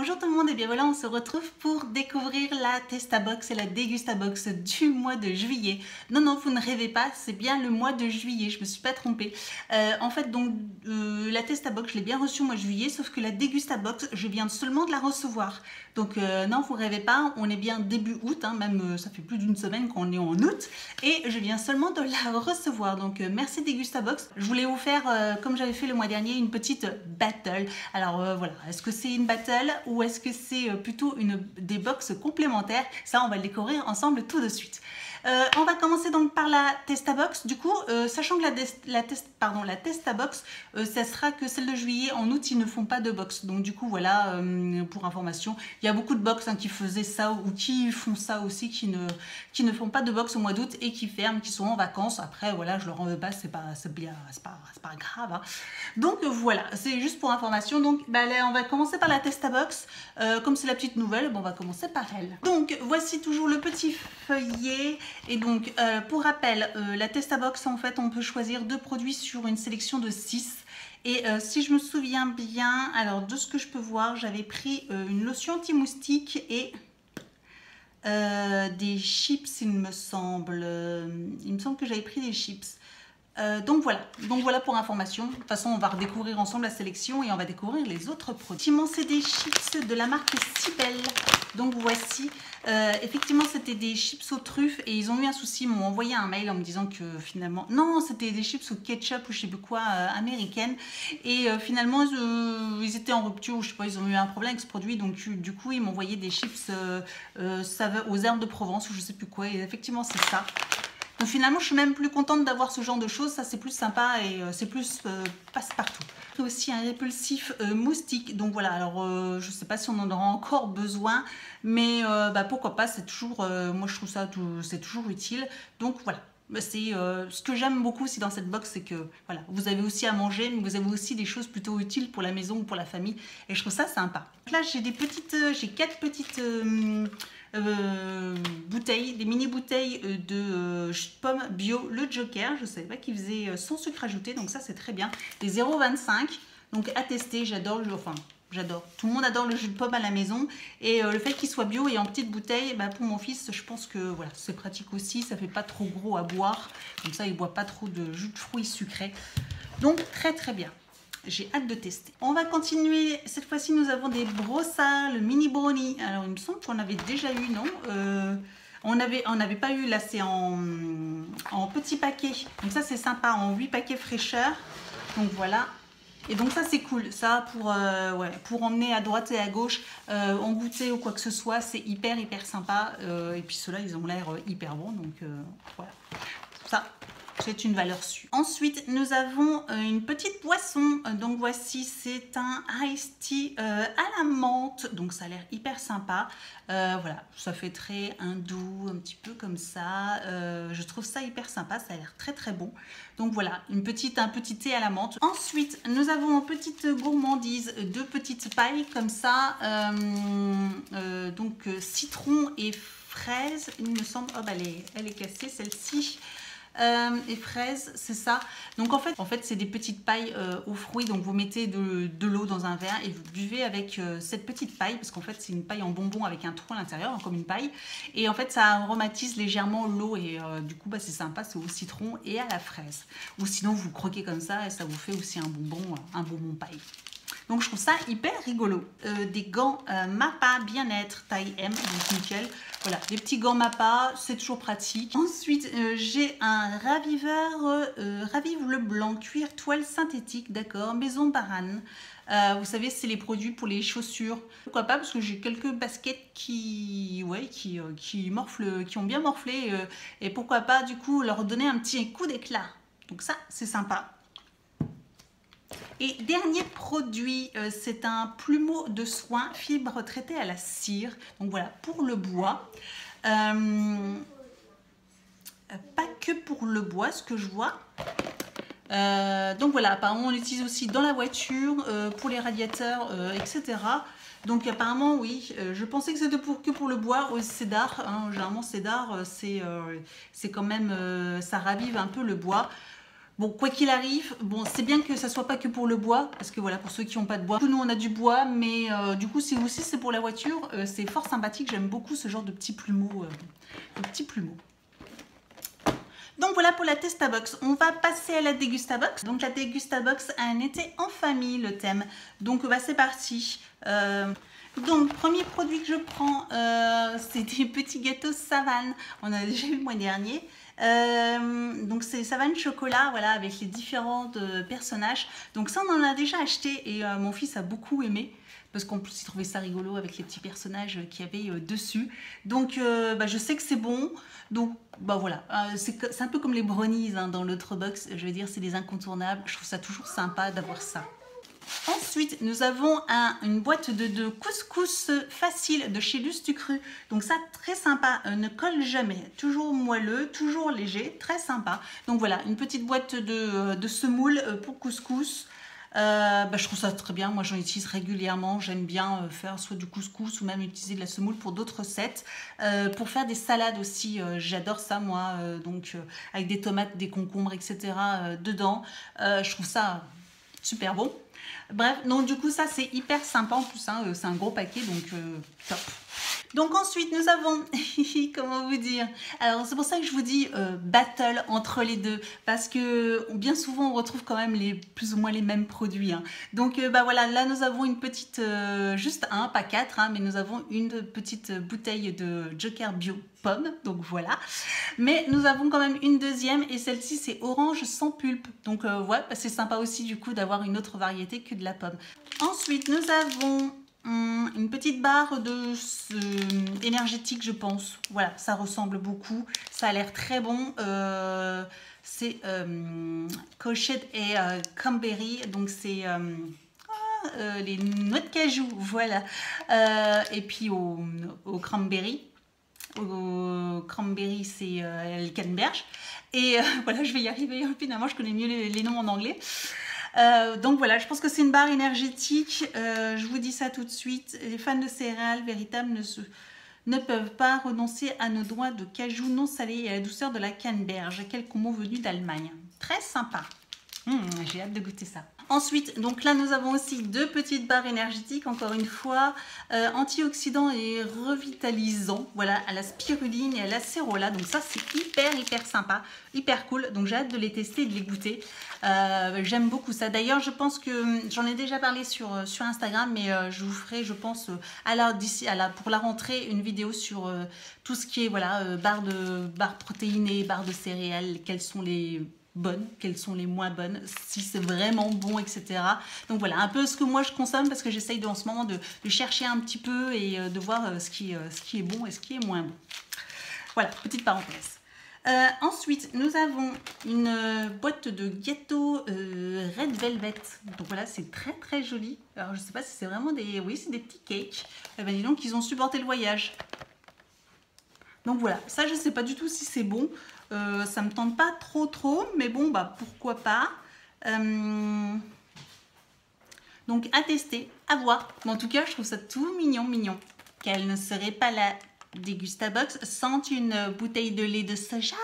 Bonjour tout le monde, et bien voilà, on se retrouve pour découvrir la Testabox et la Dégustabox du mois de juillet. Non, non, vous ne rêvez pas, c'est bien le mois de juillet, je me suis pas trompée. En fait, donc, la Testabox, je l'ai bien reçue au mois de juillet, sauf que la Dégustabox, je viens seulement de la recevoir. Donc, non, vous rêvez pas, on est bien début août, hein, même ça fait plus d'une semaine qu'on est en août, et je viens seulement de la recevoir. Donc, merci Dégustabox. Je voulais vous faire, comme j'avais fait le mois dernier, une petite battle. Alors, voilà, est-ce que c'est une battle ou est-ce que c'est plutôt des box complémentaires? Ça, on va le découvrir ensemble tout de suite. On va commencer donc par la Testabox. Du coup, sachant que la Testabox, ça sera que celle de juillet. En août, ils ne font pas de box. Donc du coup, voilà, pour information, il y a beaucoup de box qui faisaient ça ou qui font ça aussi, qui ne font pas de box au mois d'août et qui ferment, qui sont en vacances. Après, voilà, je leur en veux pas, c'est pas grave. Hein. Donc voilà, c'est juste pour information. Donc on va commencer par la Testabox. Comme c'est la petite nouvelle, bon, on va commencer par elle. Donc voici toujours le petit feuillet. Et donc, pour rappel, la Testabox, en fait, on peut choisir 2 produits sur une sélection de 6. Et si je me souviens bien, alors de ce que je peux voir, j'avais pris une lotion anti-moustique et des chips, il me semble. Il me semble que j'avais pris des chips. Donc voilà pour information. De toute façon, on va redécouvrir ensemble la sélection et on va découvrir les autres produits. Effectivement, c'est des chips de la marque Cybelle. Donc voici, effectivement, c'était des chips aux truffes et ils ont eu un souci. Ils m'ont envoyé un mail en me disant que finalement, non, c'était des chips au ketchup ou je sais plus quoi, américaines. Et finalement, ils étaient en rupture ou je sais pas, ils ont eu un problème avec ce produit. Donc du coup, ils m'ont envoyé des chips aux herbes de Provence ou je sais plus quoi. Et effectivement, c'est ça. Donc finalement, je suis même plus contente d'avoir ce genre de choses. Ça, c'est plus sympa et c'est plus passe-partout. Aussi un répulsif moustique. Donc voilà, alors je sais pas si on en aura encore besoin, mais pourquoi pas, c'est toujours, moi je trouve ça, c'est toujours utile. Donc voilà. C'est ce que j'aime beaucoup aussi dans cette box, c'est que voilà, vous avez aussi à manger, mais vous avez aussi des choses plutôt utiles pour la maison ou pour la famille, et je trouve ça sympa. Là, j'ai j'ai 4 petites bouteilles, des mini bouteilles de jus de pomme bio, le Joker. Je ne savais pas qu'ils faisaient sans sucre ajouté, donc ça c'est très bien. Des 0,25, donc à tester, j'adore, j'adore. Tout le monde adore le jus de pomme à la maison et le fait qu'il soit bio et en petite bouteille, pour mon fils, je pense que voilà, c'est pratique aussi, ça fait pas trop gros à boire, comme ça il boit pas trop de jus de fruits sucrés. Donc très très bien. J'ai hâte de tester. On va continuer. Cette fois-ci, nous avons des brossards, le mini brownie. Alors, il me semble qu'on avait déjà eu, non on n'avait pas eu, là, c'est en petit paquet. Donc ça, c'est sympa, en 8 paquets fraîcheur. Donc voilà. Et donc ça, c'est cool. Ça, pour emmener à droite et à gauche, en goûter ou quoi que ce soit, c'est hyper sympa. Et puis ceux-là, ils ont l'air hyper bons. Donc voilà. Ça, c'est une valeur sûre. Ensuite, nous avons une petite boisson. Donc voici, c'est un iced tea à la menthe. Donc ça a l'air hyper sympa. Voilà, ça fait très hindou, un petit peu comme ça. Je trouve ça hyper sympa. Ça a l'air très très bon. Donc voilà, un petit thé à la menthe. Ensuite, nous avons une petite gourmandise, 2 petites pailles comme ça. Donc citron et fraise. Il me semble, oh, elle est cassée celle-ci. Et fraises, c'est ça. Donc en fait c'est des petites pailles aux fruits. Donc vous mettez de l'eau dans un verre et vous buvez avec cette petite paille, parce qu'en fait c'est une paille en bonbon avec un trou à l'intérieur, comme une paille. Et en fait ça aromatise légèrement l'eau et du coup c'est sympa, c'est au citron et à la fraise. Ou sinon vous croquez comme ça et ça vous fait aussi un bonbon paille. Donc je trouve ça hyper rigolo. Des gants Mappa bien-être taille M, donc nickel. Voilà, des petits gants Mappa, c'est toujours pratique. Ensuite, j'ai un raviveur Ravive le blanc, cuir toile synthétique, d'accord, Maison Barane. Vous savez, c'est les produits pour les chaussures. Pourquoi pas, parce que j'ai quelques baskets qui ont bien morflé. Et pourquoi pas, du coup, leur donner un petit coup d'éclat. Donc ça, c'est sympa. Et dernier produit, c'est un plumeau de soin, fibre traitée à la cire. Donc voilà, pour le bois. Pas que pour le bois, ce que je vois. Donc voilà, apparemment on l'utilise aussi dans la voiture, pour les radiateurs, etc. Donc apparemment oui, je pensais que c'était que pour le bois, au cédar. Hein, généralement cédar, c'est quand même, ça ravive un peu le bois. Bon, quoi qu'il arrive, bon, c'est bien que ça soit pas que pour le bois, parce que voilà, pour ceux qui n'ont pas de bois, nous on a du bois, mais du coup, si aussi c'est pour la voiture, c'est fort sympathique. J'aime beaucoup ce genre de petits plumeaux. Donc voilà pour la Testabox. On va passer à la Dégustabox. Donc la Dégustabox a un été en famille, le thème. Donc bah, c'est parti. Donc, premier produit que je prends, c'est des petits gâteaux Savane. On a déjà eu le mois dernier. Donc, c'est Savane chocolat, voilà, avec les différents personnages. Donc, ça, on en a déjà acheté et mon fils a beaucoup aimé. Parce qu'en plus, il trouvait ça rigolo avec les petits personnages qu'il y avait dessus. Donc, bah, je sais que c'est bon. Donc, bah voilà. C'est un peu comme les brownies hein, dans l'autre box. Je veux dire, c'est des incontournables. Je trouve ça toujours sympa d'avoir ça. Ensuite, nous avons une boîte de couscous facile de chez Lustucru. Donc ça, très sympa, ne colle jamais. Toujours moelleux, toujours léger, très sympa. Donc voilà, une petite boîte de semoule pour couscous. Je trouve ça très bien, moi j'en utilise régulièrement, j'aime bien faire soit du couscous ou même utiliser de la semoule pour d'autres recettes. Pour faire des salades aussi, j'adore ça moi, avec des tomates, des concombres, etc. Dedans. Je trouve ça super bon. Bref, donc du coup ça c'est hyper sympa en plus, hein, c'est un gros paquet donc top. Donc ensuite nous avons, comment vous dire, alors c'est pour ça que je vous dis battle entre les deux, parce que bien souvent on retrouve quand même plus ou moins les mêmes produits. Hein. Donc bah voilà, là nous avons une petite, juste un, pas quatre, hein, mais nous avons une petite bouteille de Joker Bio pomme, donc voilà. Mais nous avons quand même une deuxième et celle-ci c'est orange sans pulpe. Donc ouais, c'est sympa aussi du coup d'avoir une autre variété que de la pomme. Ensuite nous avons une petite barre énergétique je pense. Voilà, ça ressemble beaucoup. Ça a l'air très bon. C'est Cochet et Cranberry. Donc c'est les noix de cajou. Voilà. Et puis au cranberry. Au cranberry, c'est le canneberge. Et voilà, je vais y arriver. Finalement, je connais mieux les noms en anglais. Donc voilà, je pense que c'est une barre énergétique. Je vous dis ça tout de suite. Les fans de céréales véritables ne peuvent pas renoncer à nos noix de cajou non salées et à la douceur de la canneberge. Quelques mots venus d'Allemagne. Très sympa. J'ai hâte de goûter ça. Ensuite, donc là nous avons aussi deux petites barres énergétiques, encore une fois, antioxydants et revitalisants, voilà, à la spiruline et à la cérola. Donc ça c'est hyper sympa, hyper cool. Donc j'ai hâte de les tester et de les goûter. J'aime beaucoup ça. D'ailleurs, je pense que j'en ai déjà parlé sur Instagram, mais je vous ferai, je pense, pour la rentrée, une vidéo sur tout ce qui est voilà, barres protéinées, barres de céréales, quelles sont les bonnes, quelles sont les moins bonnes, si c'est vraiment bon, etc. Donc voilà, un peu ce que moi je consomme parce que j'essaye en ce moment de chercher un petit peu et de voir ce qui est bon et ce qui est moins bon. Voilà, petite parenthèse. Ensuite, nous avons une boîte de gâteaux Red Velvet. Donc voilà, c'est très joli. Alors je sais pas si c'est vraiment des... Oui, c'est des petits cakes. Ben dis donc, ils ont supporté le voyage. Donc voilà, ça je sais pas du tout si c'est bon. Ça me tente pas trop, mais bon, bah pourquoi pas. Donc à tester, à voir. Mais en tout cas, je trouve ça tout mignon. Quelle ne serait pas la Dégustabox sans une bouteille de lait de soja.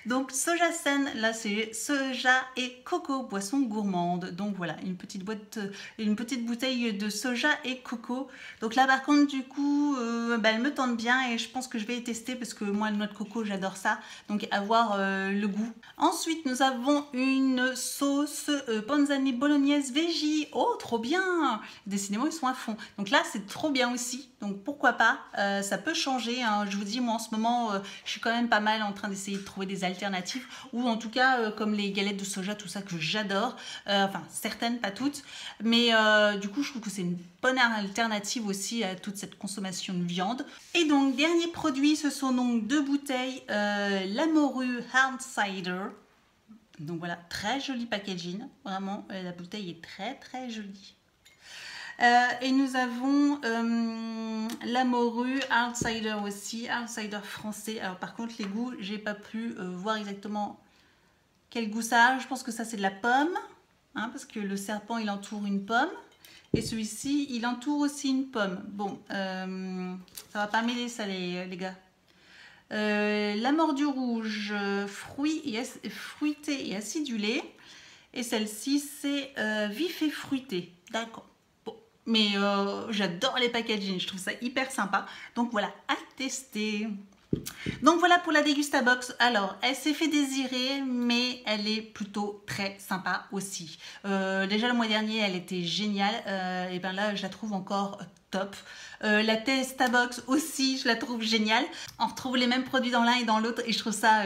Donc Soja Sen, là c'est soja et coco, boisson gourmande. Donc voilà, une petite bouteille de soja et coco. Donc là par contre du coup, elle me tente bien et je pense que je vais les tester parce que moi le noix de coco j'adore ça. Donc avoir le goût. Ensuite nous avons une sauce panzani bolognaise veggie. Oh trop bien! Décidément ils sont à fond. Donc là c'est trop bien aussi. Donc pourquoi pas, ça peut changer. Hein. Je vous dis moi en ce moment je suis quand même pas mal en train d'essayer de trouver des alternatives ou en tout cas comme les galettes de soja, tout ça que j'adore, enfin certaines, pas toutes, mais du coup je trouve que c'est une bonne alternative aussi à toute cette consommation de viande. Et donc dernier produit, ce sont donc deux bouteilles la morue hard cider. Donc voilà, très joli packaging, vraiment la bouteille est très jolie. Et nous avons la morue, hard cider aussi, hard cider français. Alors par contre les goûts, j'ai pas pu voir exactement quel goût ça a. Je pense que ça c'est de la pomme, hein, parce que le serpent il entoure une pomme. Et celui-ci il entoure aussi une pomme. Bon, ça va pas mêler ça les gars. La mordue rouge, fruité et acidulé. Et celle-ci, c'est vif et fruité. D'accord. Bon. Mais j'adore les packaging, je trouve ça hyper sympa. Donc voilà, à tester. Donc voilà pour la Dégustabox. Alors, elle s'est fait désirer, mais elle est plutôt très sympa aussi. Déjà le mois dernier, elle était géniale. Et ben là, je la trouve encore top. La Testabox aussi, je la trouve géniale. On retrouve les mêmes produits dans l'un et dans l'autre et je trouve ça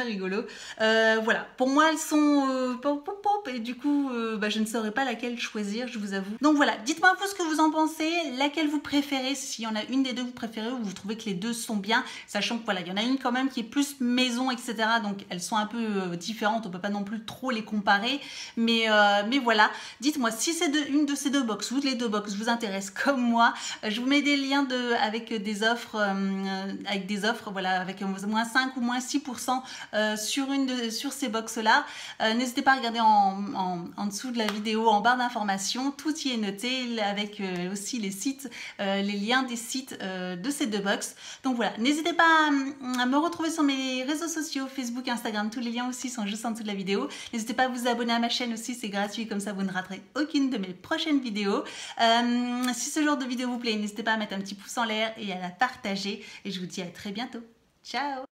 rigolo. Voilà, pour moi elles sont pop, pop, pop, et du coup je ne saurais pas laquelle choisir, je vous avoue. Donc voilà, dites-moi un peu ce que vous en pensez, laquelle vous préférez, s'il y en a une des deux que vous préférez ou vous trouvez que les deux sont bien, sachant que voilà, il y en a une quand même qui est plus maison, etc. Donc elles sont un peu différentes, on peut pas non plus trop les comparer, mais voilà, dites-moi si c'est une de ces deux box ou les deux box vous intéressent comme moi. Je vous mets des liens avec des offres, voilà, avec moins 5 ou moins 6% sur ces box-là. N'hésitez pas à regarder en dessous de la vidéo, en barre d'informations, tout y est noté, avec aussi les sites, les liens des sites de ces deux box. Donc voilà, n'hésitez pas à me retrouver sur mes réseaux sociaux, Facebook, Instagram, tous les liens aussi sont juste en dessous de la vidéo. N'hésitez pas à vous abonner à ma chaîne aussi, c'est gratuit, comme ça vous ne raterez aucune de mes prochaines vidéos. Si ce genre de vidéo vous plaît, n'hésitez pas à mettre un petit pouce en l'air et à la partager. Et je vous dis à très bientôt. Ciao!